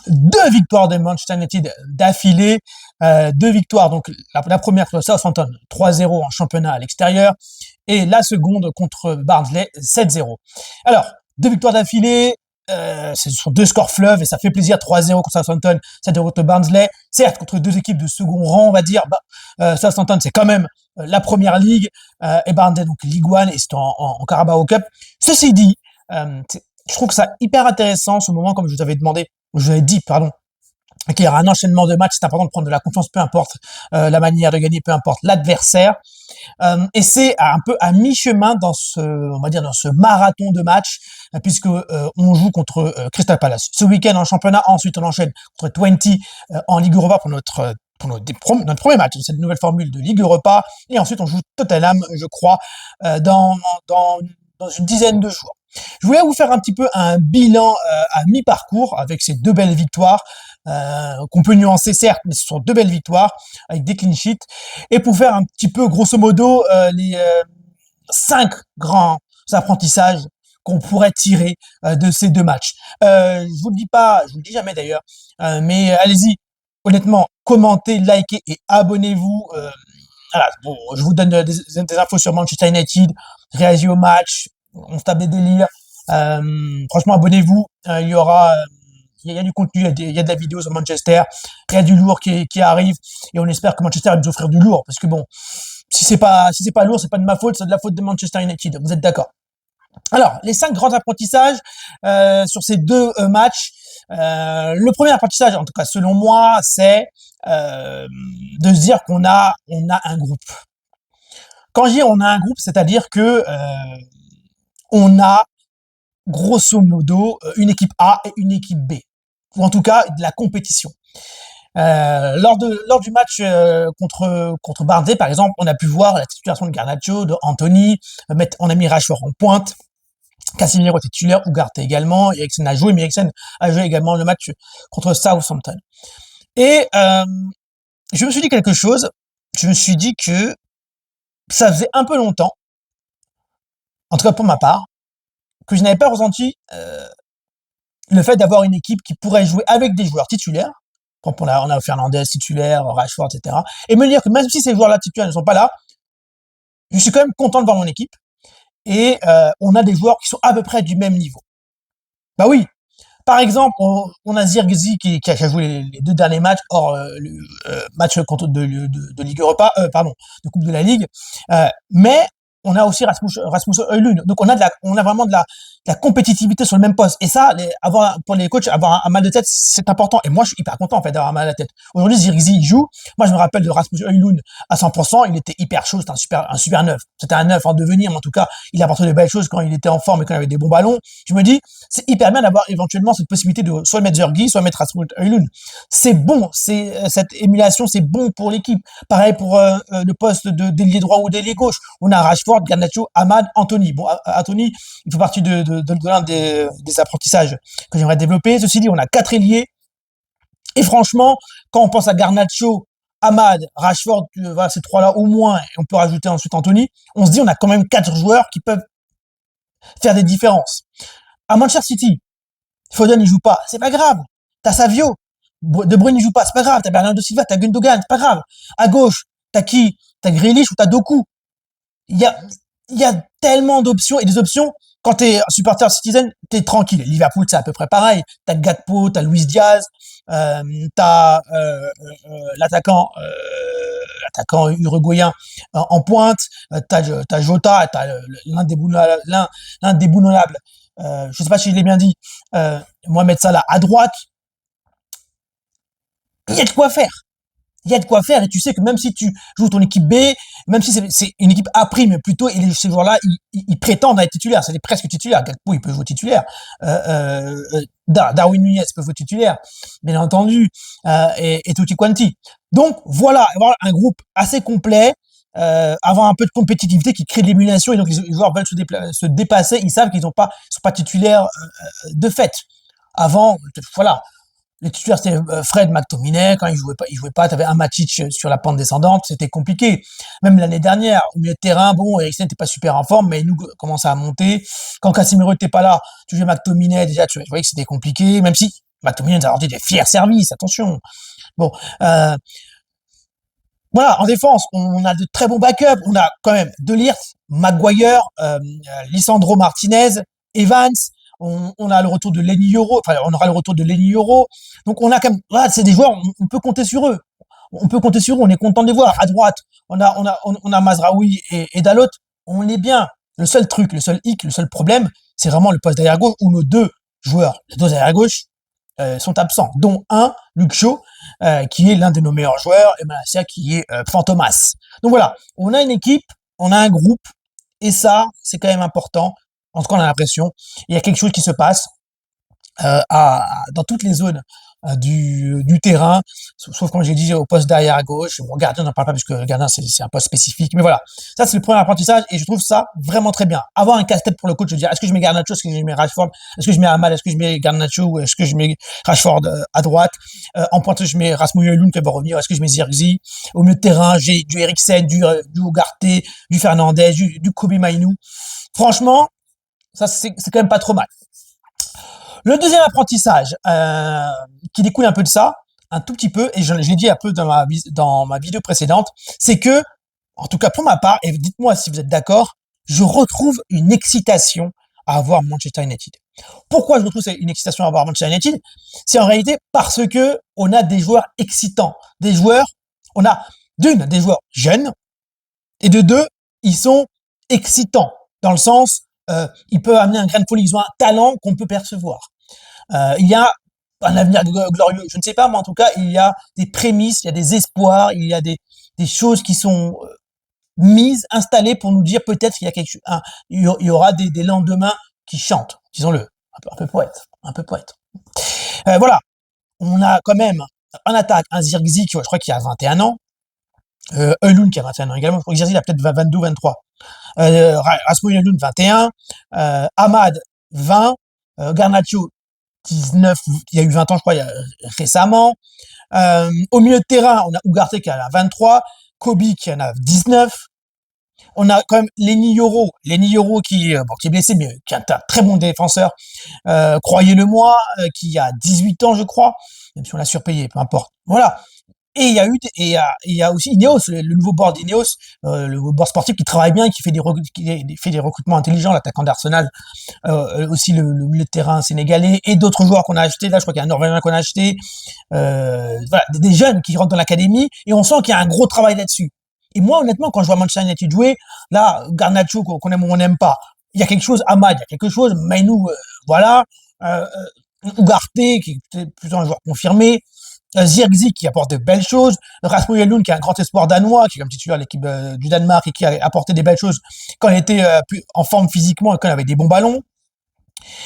2 victoires de Manchester United d'affilée, 2 victoires. Donc la première contre Southampton, 3-0 en championnat à l'extérieur, et la seconde contre Barnsley, 7-0. Alors, 2 victoires d'affilée, ce sont 2 scores fleuves et ça fait plaisir. 3-0 contre Southampton, 7-0 contre Barnsley. Certes, contre 2 équipes de second rang, on va dire. Southampton, c'est quand même la première ligue, et Barnsley, donc Ligue 1, et c'est en Carabao Cup. Ceci dit, je trouve que c'est hyper intéressant ce moment, comme je vous avais demandé, je vous avais dit, pardon, qu'il y aura un enchaînement de matchs. C'est important de prendre de la confiance, peu importe la manière de gagner, peu importe l'adversaire. Et c'est un peu à mi-chemin dans on va dire, dans ce marathon de matchs, puisque on joue contre Crystal Palace ce week-end en championnat. Ensuite, on enchaîne contre 20 en Ligue Europa pour notre premier match de cette nouvelle formule de Ligue Europa. Et ensuite, on joue Tottenham, je crois, dans une dizaine de jours. Je voulais vous faire un petit peu un bilan à mi-parcours avec ces 2 belles victoires, qu'on peut nuancer certes, mais ce sont 2 belles victoires avec des clean sheets, et pour faire un petit peu grosso modo les 5 grands apprentissages qu'on pourrait tirer de ces 2 matchs. Je vous le dis pas, je vous le dis jamais d'ailleurs, mais allez-y, honnêtement, commentez, likez et abonnez-vous. Voilà, bon, je vous donne des infos sur Manchester United, réagissez au match, on se tape des délires. Franchement, abonnez-vous. Il y aura, il y a du contenu, il y a de la vidéo sur Manchester. Il y a du lourd qui arrive, et on espère que Manchester va nous offrir du lourd, parce que bon, si c'est pas lourd, c'est pas de ma faute, c'est de la faute de Manchester United. Vous êtes d'accord? Alors, les 5 grands apprentissages sur ces 2 matchs. Le premier apprentissage, en tout cas selon moi, c'est de se dire qu'on a un groupe. Quand je dis on a un groupe, c'est-à-dire que on a grosso modo une équipe A et une équipe B, ou en tout cas de la compétition. Lors du match contre Barnsley, par exemple, on a pu voir la titularisation de Garnacho, de Anthony, on a mis Rashford en pointe, Casemiro titulaire, Ugarte également, Eriksen a joué, mais Eriksen a joué également le match contre Southampton. Et je me suis dit quelque chose, je me suis dit que ça faisait un peu longtemps, en tout cas pour ma part, que je n'avais pas ressenti le fait d'avoir une équipe qui pourrait jouer avec des joueurs titulaires, quand on a Fernandes titulaire, Rashford, etc., et me dire que même si ces joueurs-là titulaires ne sont pas là, je suis quand même content de voir mon équipe, et on a des joueurs qui sont à peu près du même niveau. Bah oui, par exemple, on a Zirkzee qui a joué les 2 derniers matchs, hors le match contre de Ligue Europa, pardon, de Coupe de la Ligue, mais on a aussi Rasmus Højlund. Donc on a vraiment de la compétitivité sur le même poste. Et ça, pour les coachs, avoir un mal de tête, c'est important. Et moi, je suis hyper content en fait d'avoir un mal de tête. Aujourd'hui, Zirkzee, il joue. Moi, je me rappelle de Rasmus Højlund à 100%. Il était hyper chaud. C'était un super neuf. C'était un neuf en devenir, mais en tout cas, il apportait de belles choses quand il était en forme et quand il avait des bons ballons. Je me dis, c'est hyper bien d'avoir éventuellement cette possibilité de soit mettre Zirkzee, soit mettre Rasmus Højlund. C'est bon. Cette émulation, c'est bon pour l'équipe. Pareil pour le poste d'ailier droit ou d'ailier gauche. On a Rashford, Garnacho, Amad, Anthony. Bon, Anthony, il fait partie de l'un des apprentissages que j'aimerais développer. Ceci dit, on a 4 ailiers. Et franchement, quand on pense à Garnacho, Amad, Rashford, voilà, ces 3-là au moins, et on peut rajouter ensuite Anthony, on se dit on a quand même 4 joueurs qui peuvent faire des différences. À Manchester City, Foden, il joue pas. C'est pas grave. T'as Savio. De Bruyne, il joue pas. C'est pas grave. T'as Bernardo Silva, t'as Gundogan. C'est pas grave. À gauche, t'as qui? T'as Grealish ou t'as Doku. Il y a tellement d'options, et des options, quand t'es supporter Citizen, t'es tranquille. Liverpool, c'est à peu près pareil. T'as Gakpo, t'as Luis Diaz, t'as l'attaquant uruguayen en pointe, t'as Jota, t'as l'indéboulonnable, je sais pas si je l'ai bien dit, Mohamed Salah à droite. Il y a de quoi faire. Il y a de quoi faire, et tu sais que même si tu joues ton équipe B, même si c'est une équipe A prime plutôt, et ces joueurs-là, ils prétendent à être titulaires, c'est presque titulaires. Gakpo, il peut jouer titulaire. Darwin Nunez peut jouer titulaire, bien entendu, et Tutti Quanti. Donc voilà, avoir un groupe assez complet, avoir un peu de compétitivité qui crée de l'émulation, et donc les joueurs veulent se dépasser, ils savent qu'ils sont pas titulaires de fait. Avant, voilà. Les titulaires, c'était Fred, McTominay. Quand il jouait pas, t'avais un Matic sur la pente descendante, c'était compliqué. Même l'année dernière, au milieu de terrain, bon, Eriksen n'était pas super en forme, mais nous commençait à monter. Quand Casemiro n'était pas là, tu jouais McTominay, déjà, tu voyais que c'était compliqué, même si McTominay nous a rendu des fiers services, attention. Bon, voilà, en défense, on a de très bons backups. On a quand même De Ligt, Maguire, Lisandro Martinez, Evans. On a le retour de Lenny Yoro. Enfin, on aura le retour de Lenny Yoro. Donc, on a quand même, voilà, c'est des joueurs, on peut compter sur eux. On peut compter sur eux. On est content de les voir. À droite, on a Mazraoui et Dalot. On est bien. Le seul truc, le seul hic, le seul problème, c'est vraiment le poste derrière gauche où nos deux joueurs, les deux derrière gauche, sont absents, dont un, Luke Shaw, qui est l'un de nos meilleurs joueurs, et Malacia qui est Fantomas. Donc voilà, on a une équipe, on a un groupe, et ça, c'est quand même important. En tout cas, on a l'impression, il y a quelque chose qui se passe dans toutes les zones du terrain, sauf comme j'ai dit au poste derrière à gauche. Bon, gardien, on n'en parle pas puisque le gardien c'est un poste spécifique, mais voilà, ça c'est le premier apprentissage et je trouve ça vraiment très bien. Avoir un casse-tête pour le coach, de dire est-ce que je mets Garnacho, est-ce que je mets Rashford, est-ce que je mets Amal, est-ce que je mets Garnacho ou est-ce que je mets Rashford à droite, en pointe je mets Rasmus Højlund qui va revenir, est-ce que je mets Zirkzee, au milieu de terrain j'ai du Eriksen, du Ugarte, du Fernandez, du Kobe Mainoo. Franchement, ça c'est quand même pas trop mal. Le deuxième apprentissage qui découle un peu de ça, un tout petit peu, et je l'ai dit un peu dans ma vidéo précédente, c'est que, en tout cas pour ma part, et dites-moi si vous êtes d'accord, je retrouve une excitation à avoir Manchester United. Pourquoi je retrouve une excitation à avoir Manchester United? C'est en réalité parce que on a des joueurs excitants, des joueurs, on a des joueurs jeunes, et de deux, ils sont excitants, dans le sens, ils peuvent amener un grain de folie, ils ont un talent qu'on peut percevoir. Il y a un avenir glorieux, je ne sais pas, mais en tout cas, il y a des prémices, il y a des espoirs, il y a des choses qui sont mises, installées pour nous dire peut-être qu'il y a il y aura des lendemains qui chantent, disons-le, un peu poète, un peu poète. Voilà, on a quand même en attaque un Zirkzee qui, je crois qu'il a 21 ans, Højlund qui a 21 ans également, je crois que Zirkzee il a peut-être 22, 23. Rasmus Højlund 21, Ahmad 20, Garnacho 19, il y a eu 20 ans je crois récemment. Au milieu de terrain, on a Ugarte qui en a 23, Kobe qui en a 19. On a quand même Lenny Yoro qui est blessé mais qui est un très bon défenseur, croyez-le-moi, qui a 18 ans je crois, même si on l'a surpayé, peu importe. Voilà. Et il y a aussi Ineos, le nouveau board d'Ineos, le nouveau board sportif qui travaille bien, qui fait des recrutements intelligents, l'attaquant d'Arsenal, aussi le milieu de terrain sénégalais et d'autres joueurs qu'on a achetés. Là, je crois qu'il y a un Norvégien qu'on a acheté. Voilà, des jeunes qui rentrent dans l'académie et on sent qu'il y a un gros travail là-dessus. Et moi, honnêtement, quand je vois Manchester United jouer, là, Garnacho qu'on aime ou on n'aime pas, il y a quelque chose, Ahmad, il y a quelque chose, Mainoo, voilà, Ugarte qui est plutôt un joueur confirmé. Zirkzee qui apporte de belles choses, Rasmus Højlund qui est un grand espoir danois, qui est comme titulaire de l'équipe du Danemark et qui a apporté des belles choses quand il était plus en forme physiquement et quand il avait des bons ballons.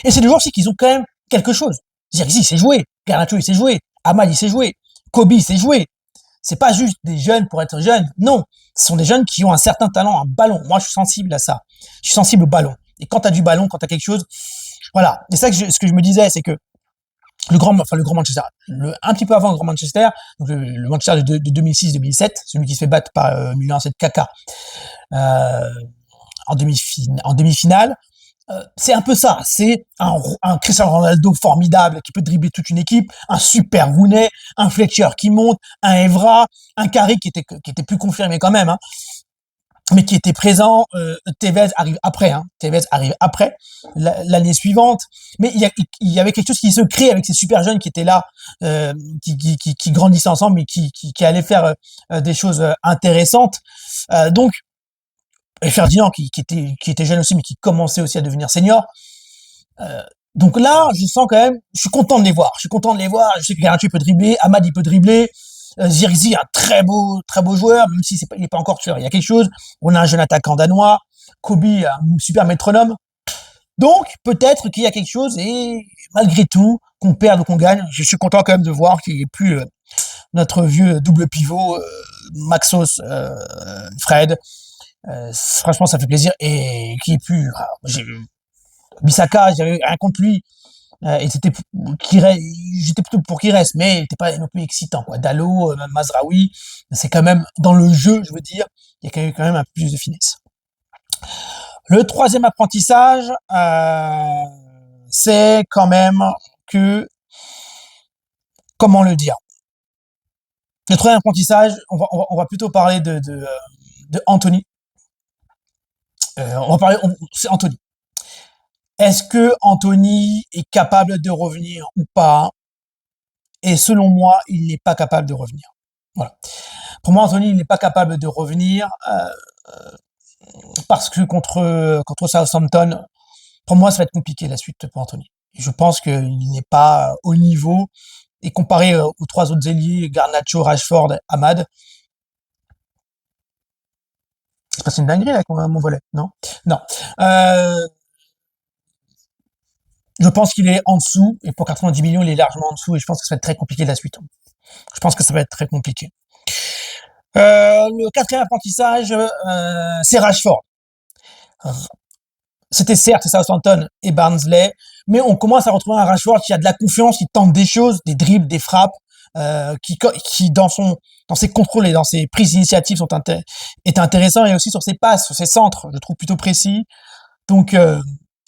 Et c'est des joueurs aussi qui ont quand même quelque chose. Zirkzee il sait jouer, Garnacho il sait jouer, Ahmad il sait jouer, Kobe il sait jouer. C'est pas juste des jeunes pour être jeunes, non. Ce sont des jeunes qui ont un certain talent, un ballon. Moi je suis sensible à ça. Je suis sensible au ballon. Et quand t'as du ballon, quand t'as quelque chose, voilà. Et ça ce que je me disais, c'est que le grand Manchester, un petit peu avant le grand Manchester, donc le Manchester de 2006-2007, celui qui se fait battre par Milan AC de Kaka en demi-finale, c'est un peu ça. C'est un Cristiano Ronaldo formidable qui peut dribbler toute une équipe, un super Rooney, un Fletcher qui monte, un Evra, un Carrick qui était plus confirmé quand même, hein, mais qui était présent. Tevez arrive après, l'année suivante. Mais il y avait quelque chose qui se crée avec ces super jeunes qui étaient là, qui grandissaient ensemble, mais qui allaient faire des choses intéressantes. Donc, et Ferdinand qui était jeune aussi, mais qui commençait aussi à devenir senior. Donc là, je sens quand même, je suis content de les voir. Je sais que Garnacho peut dribbler, Ahmad il peut dribbler. Zirkzee, un très beau joueur, même si il n'est pas encore tueur. Il y a quelque chose. On a un jeune attaquant danois. Kobe, un super métronome. Donc, peut-être qu'il y a quelque chose et malgré tout, qu'on perde ou qu'on gagne, je suis content quand même de voir qu'il n'y ait plus notre vieux double pivot, Maxos, Fred. Franchement, ça fait plaisir et qui est plus. Bissaka, j'avais rien contre lui. et j'étais plutôt pour qu'il reste, mais il n'était pas non plus excitant, quoi. Dalot, même Mazraoui, c'est quand même dans le jeu, je veux dire, il y a quand même un peu plus de finesse. Le troisième apprentissage, c'est quand même que, comment le dire? Le troisième apprentissage, on va plutôt parler de Anthony. C'est Anthony. Est-ce que Anthony est capable de revenir ou pas? Et selon moi, il n'est pas capable de revenir. Voilà. Pour moi, Anthony, il n'est pas capable de revenir parce que contre Southampton, pour moi, ça va être compliqué la suite pour Anthony. Je pense qu'il n'est pas au niveau. Et comparé aux trois autres ailiers, Garnacho, Rashford, Ahmad, c'est pas une dinguerie avec mon volet, non? Non. Euh, je pense qu'il est en dessous, et pour 90 millions, il est largement en dessous, et je pense que ça va être très compliqué la suite. Je pense que ça va être très compliqué. Le quatrième apprentissage, c'est Rashford. C'était certes Southampton et Barnsley, mais on commence à retrouver un Rashford qui a de la confiance, qui tente des choses, des dribbles, des frappes, qui dans ses contrôles et dans ses prises d'initiative est intéressant, et aussi sur ses passes, sur ses centres, je trouve plutôt précis. Donc un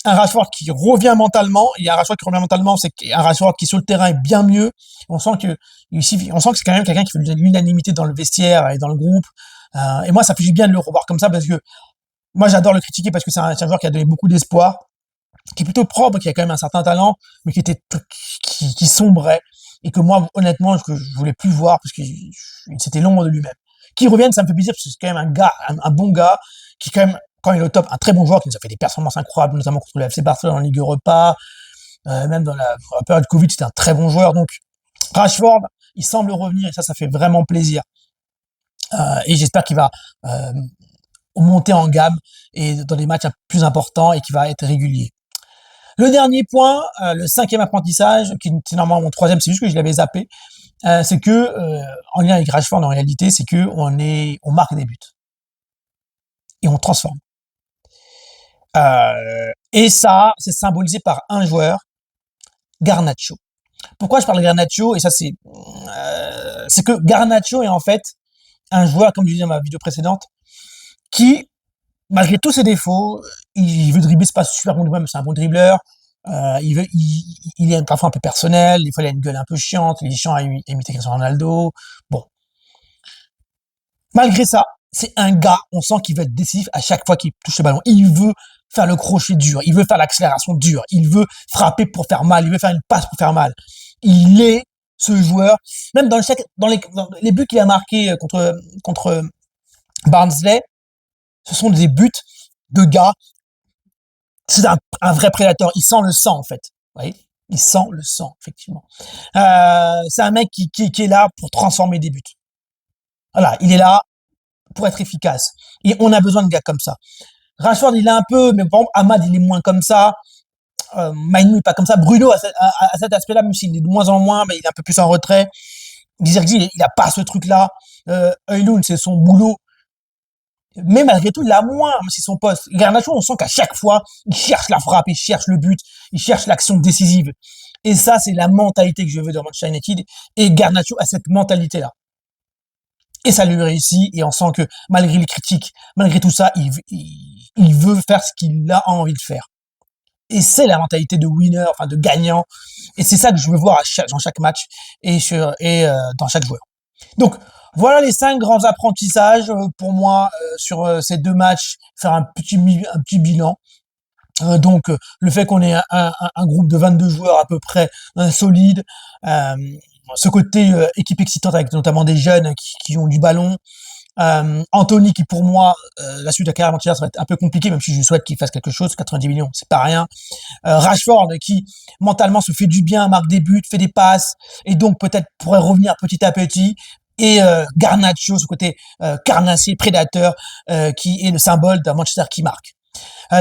Rashford qui revient mentalement, il y a un Rashford qui revient mentalement, c'est un Rashford qui sur le terrain est bien mieux. On sent que c'est quand même quelqu'un qui fait l'unanimité dans le vestiaire et dans le groupe. Et moi, ça fait du bien de le revoir comme ça, parce que moi, j'adore le critiquer parce que c'est un joueur qui a donné beaucoup d'espoir, qui est plutôt propre, qui a quand même un certain talent, mais qui sombrait, et que moi, honnêtement, je voulais plus voir parce que c'était l'ombre de lui-même. Qu'il revienne, ça me fait plaisir parce que c'est quand même un gars, un bon gars, qui quand même, quand il est au top, un très bon joueur, qui nous a fait des performances incroyables, notamment contre le FC Barcelone en Ligue Europa, même dans la période Covid, c'était un très bon joueur. Donc, Rashford, il semble revenir, et ça fait vraiment plaisir. Et j'espère qu'il va monter en gamme et dans des matchs plus importants, et qui va être régulier. Le dernier point, le cinquième apprentissage, qui est normalement mon troisième, c'est juste que je l'avais zappé, c'est que, en lien avec Rashford, en réalité, c'est que on marque des buts. Et on transforme. Et ça, c'est symbolisé par un joueur, Garnacho. Pourquoi je parle de Garnacho? Et ça, c'est que Garnacho est en fait un joueur, comme je disais dans ma vidéo précédente, qui, malgré tous ses défauts, il veut dribbler, c'est pas super bon dribbleur, mais c'est un bon dribbleur. Il est parfois un peu personnel, des fois il a une gueule un peu chiante, il est chiant à imiter Cristiano Ronaldo. Bon. Malgré ça, c'est un gars, on sent qu'il veut être décisif à chaque fois qu'il touche le ballon. Il veut faire le crochet dur, il veut faire l'accélération dure, il veut frapper pour faire mal, il veut faire une passe pour faire mal. Il est ce joueur, même dans les buts qu'il a marqués contre Barnsley, ce sont des buts de gars. C'est un vrai prédateur. Il sent le sang, en fait. Vous voyez? Il sent le sang, effectivement. C'est un mec qui est là pour transformer des buts. Voilà, il est là pour être efficace. Et on a besoin de gars comme ça. Rashford, il est un peu, mais bon, Ahmad, il est moins comme ça. Mainu est pas comme ça. Bruno, à cet aspect-là, même s'il est de moins en moins, mais il est un peu plus en retrait. Gizerzi, il a pas ce truc-là. Højlund, c'est son boulot. Mais malgré tout, il a moins, même si son poste. Garnacho, on sent qu'à chaque fois, il cherche la frappe, il cherche le but, il cherche l'action décisive. Et ça, c'est la mentalité que je veux dans Manchester United. Et Garnacho a cette mentalité-là. Et ça lui réussit, et on sent que, malgré les critiques, malgré tout ça, il veut faire ce qu'il a envie de faire. Et c'est la mentalité de winner, enfin de gagnant. Et c'est ça que je veux voir dans chaque match et dans chaque joueur. Donc, voilà les 5 grands apprentissages pour moi sur ces 2 matchs, faire un petit bilan. Donc, le fait qu'on ait un groupe de 22 joueurs à peu près solide, ce côté équipe excitante avec notamment des jeunes qui ont du ballon, Anthony qui pour moi la suite de la carrière Manchester, ça va être un peu compliqué, même si je souhaite qu'il fasse quelque chose. 90 millions, c'est pas rien. Rashford qui mentalement se fait du bien, marque des buts, fait des passes, et donc peut-être pourrait revenir petit à petit. Et Garnacho, ce côté carnassier, prédateur, qui est le symbole d'un Manchester qui marque.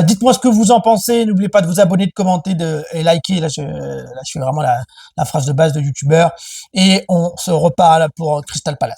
Dites-moi ce que vous en pensez. N'oubliez pas de vous abonner, de commenter, et liker. Là, je fais vraiment la phrase de base de youtubeur. Et on se reparle pour Crystal Palace.